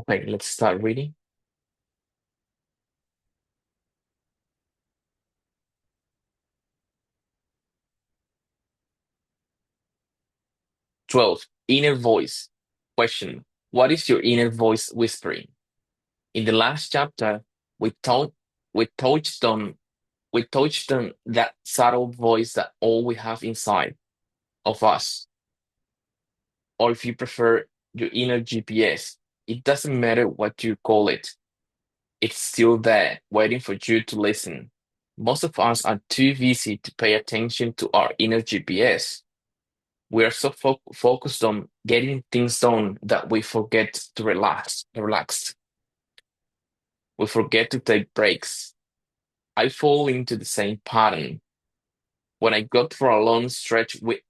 Okay, let's start reading. 12. Inner voice. Question. What is your inner voice whispering? In the last chapter, we taught we touched on we touched on that subtle voice that all we have inside of us, or if you prefer, your inner GPS. It doesn't matter what you call it. It's still there, waiting for you to listen. Most of us are too busy to pay attention to our inner GPS. We are so focused on getting things done that we forget to relax. We forget to take breaks. I fall into the same pattern. When I go for a long stretch with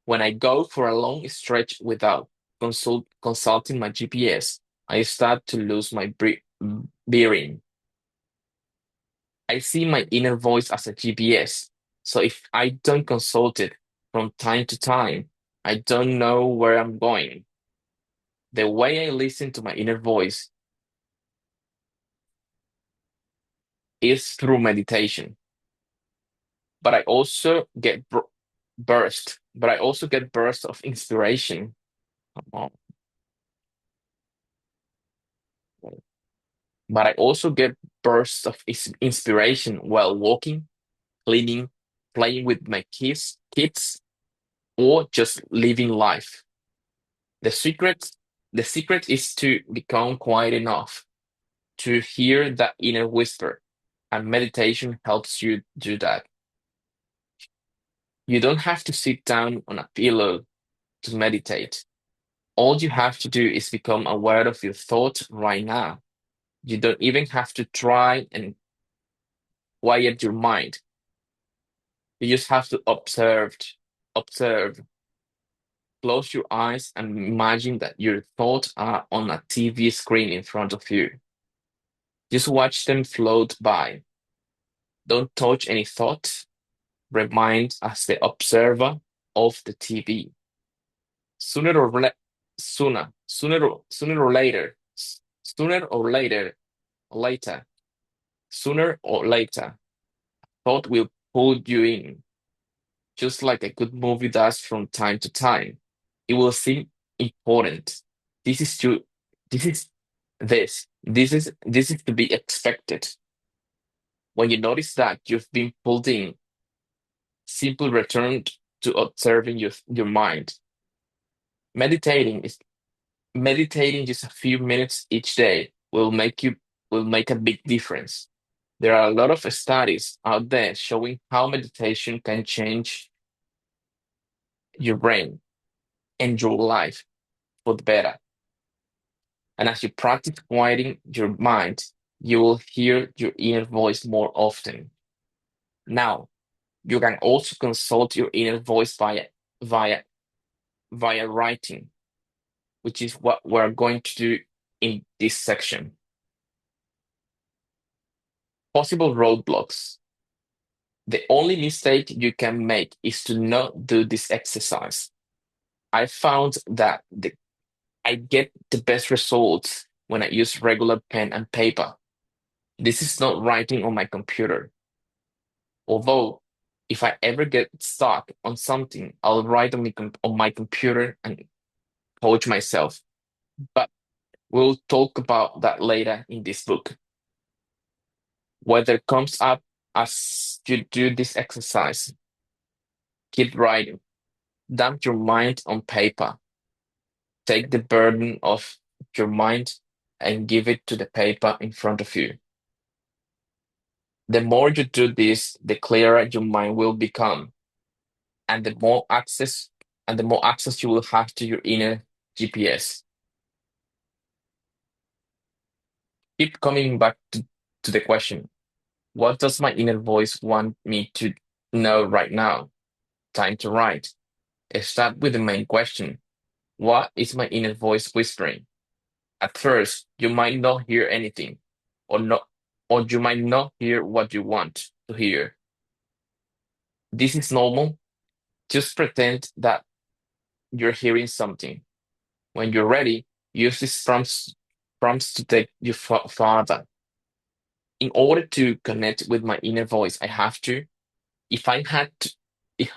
when I go for a long stretch without consulting my GPS, I start to lose my bearing. I see my inner voice as a GPS. So if I don't consult it from time to time, I don't know where I'm going. The way I listen to my inner voice is through meditation, but I also get bursts of inspiration. Come on. But I also get bursts of inspiration while walking, cleaning, playing with my kids, or just living life. The secret, the secret is to become quiet enough to hear that inner whisper, and meditation helps you do that. You don't have to sit down on a pillow to meditate. All you have to do is become aware of your thoughts right now. You don't even have to try and quiet your mind. You just have to observe. Close your eyes and imagine that your thoughts are on a TV screen in front of you. Just watch them float by. Don't touch any thoughts. Remain as the observer of the TV. Sooner or le- sooner or later, sooner or later, sooner or later, thought will pull you in, just like a good movie does from time to time. It will seem important. This is to this is this is to be expected. When you notice that you've been pulled in, simply return to observing your mind. Meditating is Meditating just a few minutes each day will make a big difference. There are a lot of studies out there showing how meditation can change your brain and your life for the better. And as you practice quieting your mind, you will hear your inner voice more often. Now, you can also consult your inner voice via via writing, which is what we're going to do in this section. Possible roadblocks. The only mistake you can make is to not do this exercise. I found that I get the best results when I use regular pen and paper. This is not writing on my computer. Although, if I ever get stuck on something, I'll write on my computer and coach myself. But we'll talk about that later in this book. Whether it comes up as you do this exercise, keep writing. Dump your mind on paper. Take the burden of your mind and give it to the paper in front of you. The more you do this, the clearer your mind will become, and the more access you will have to your inner GPS. Keep coming back to the question, what does my inner voice want me to know right now? Time to write. Start with the main question. What is my inner voice whispering? At first, you might not hear anything, or not, or you might not hear what you want to hear. This is normal. Just pretend that you're hearing something. When you're ready, Use these prompts to take you farther. In order to connect with my inner voice, I have to. If I had to,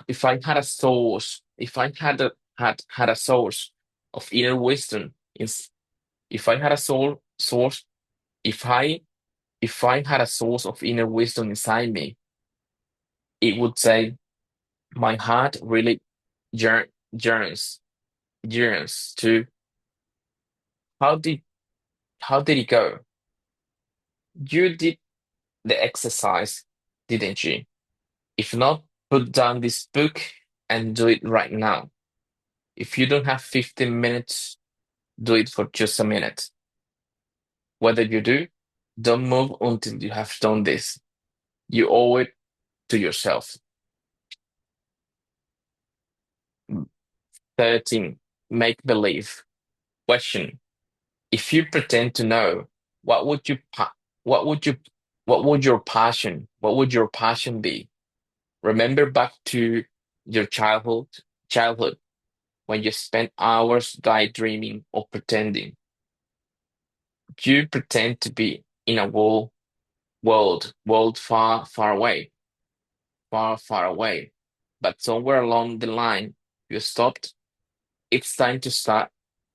if I had a source, if I had a source of inner wisdom, if I had a source, if I if I had a source of inner wisdom inside me, it would say my heart really yearns yearns to. How did how did it go? You did the exercise, didn't you? If not, put down this book and do it right now. If you don't have 15 minutes, do it for just a minute. Whether you do, don't move until you have done this. You owe it to yourself. 13. Make believe. Question. If you pretend to know, what would you pa- what would you what would your passion be? Remember back to your childhood when you spent hours daydreaming or pretending. You pretend to be in a world far away, far away. But somewhere along the line, you stopped. It's time to start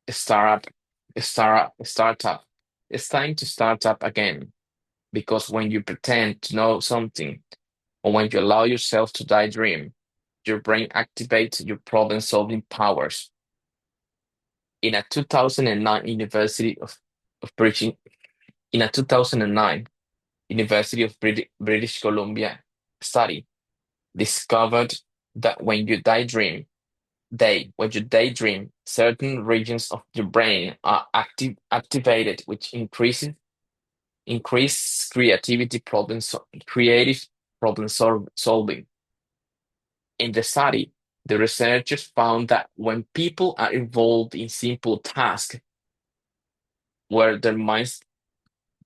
start up. It's time to start up again. Because when you pretend to know something, or when you allow yourself to daydream, your brain activates your problem-solving powers. In a 2009 University of British, in a 2009 University of British Columbia study, discovered that when you daydream, certain regions of your brain are activated, which increase creative solving. In the study, the researchers found that when people are involved in simple tasks where their minds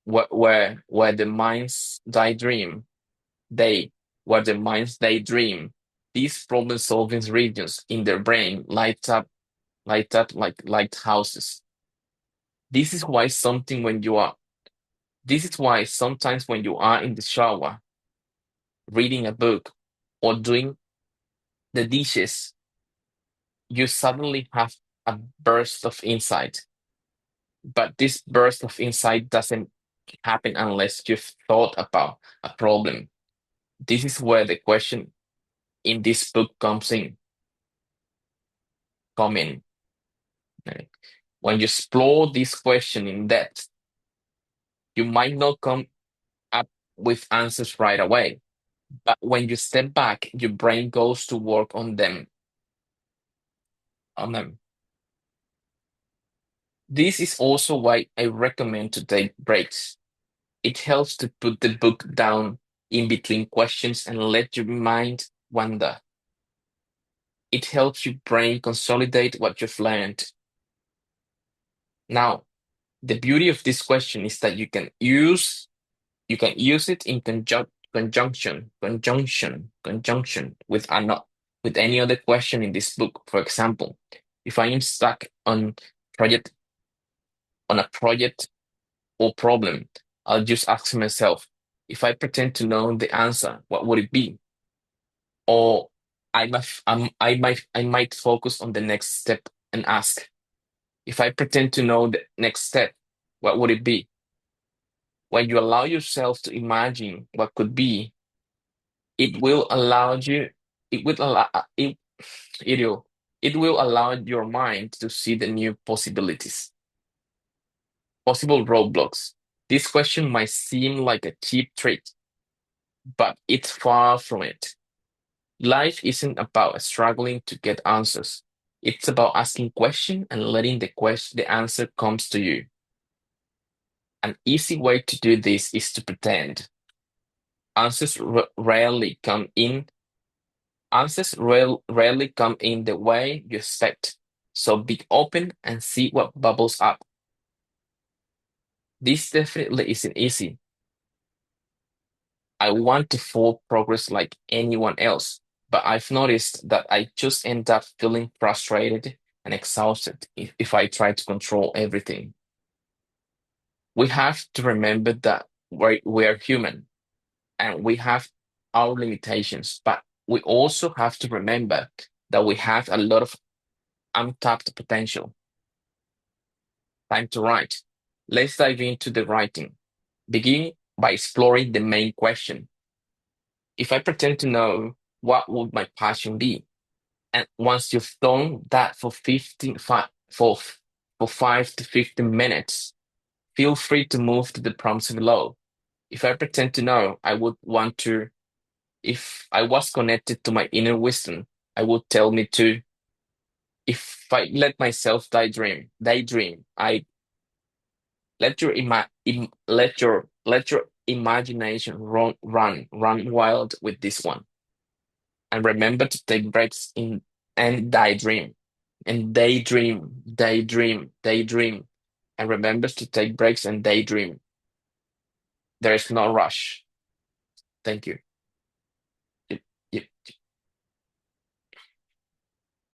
where the minds daydream, they where the minds daydream, these problem-solving regions in their brain light up like lighthouses. This is why something when you are this is why sometimes when you are in the shower, reading a book, or doing the dishes, you suddenly have a burst of insight. But this burst of insight doesn't happen unless you've thought about a problem. This is where the question in this book come in. Right? When you explore this question in depth, you might not come up with answers right away. But when you step back, your brain goes to work on them. This is also why I recommend to take breaks. It helps to put the book down in between questions and let your mind wander. It helps your brain consolidate what you've learned. Now, the beauty of this question is that you can use it in conjunction with any other question in this book. For example, if I am stuck project on a project or problem, I'll just ask myself, if I pretend to know the answer, what would it be? Or I might focus on the next step and ask, if I pretend to know the next step, what would it be? When you allow yourself to imagine what could be, it will allow you, it will allow, it will, it will allow your mind to see the new possibilities, possible roadblocks. This question might seem like a cheap trick, but it's far from it. Life isn't about struggling to get answers. It's about asking questions and letting the answer comes to you. An easy way to do this is to pretend. Answers rarely come in. Rarely come in the way you expect. So be open and see what bubbles up. This definitely isn't easy. I want to follow progress like anyone else, but I've noticed that I just end up feeling frustrated and exhausted if I try to control everything. We have to remember that we're human and we have our limitations, but we also have to remember that we have a lot of untapped potential. Time to write. Let's dive into the writing. Begin by exploring the main question. If I pretend to know, what would my passion be? And once you've done that for 5 to 15 minutes, feel free to move to the prompts below. If I pretend to know, I would want to, if I was connected to my inner wisdom, I would tell me to, if I let myself daydream, I let your let your imagination run wild with this one. And remember to take breaks in and daydream. And daydream. And remember to take breaks and daydream. There is no rush. Thank you.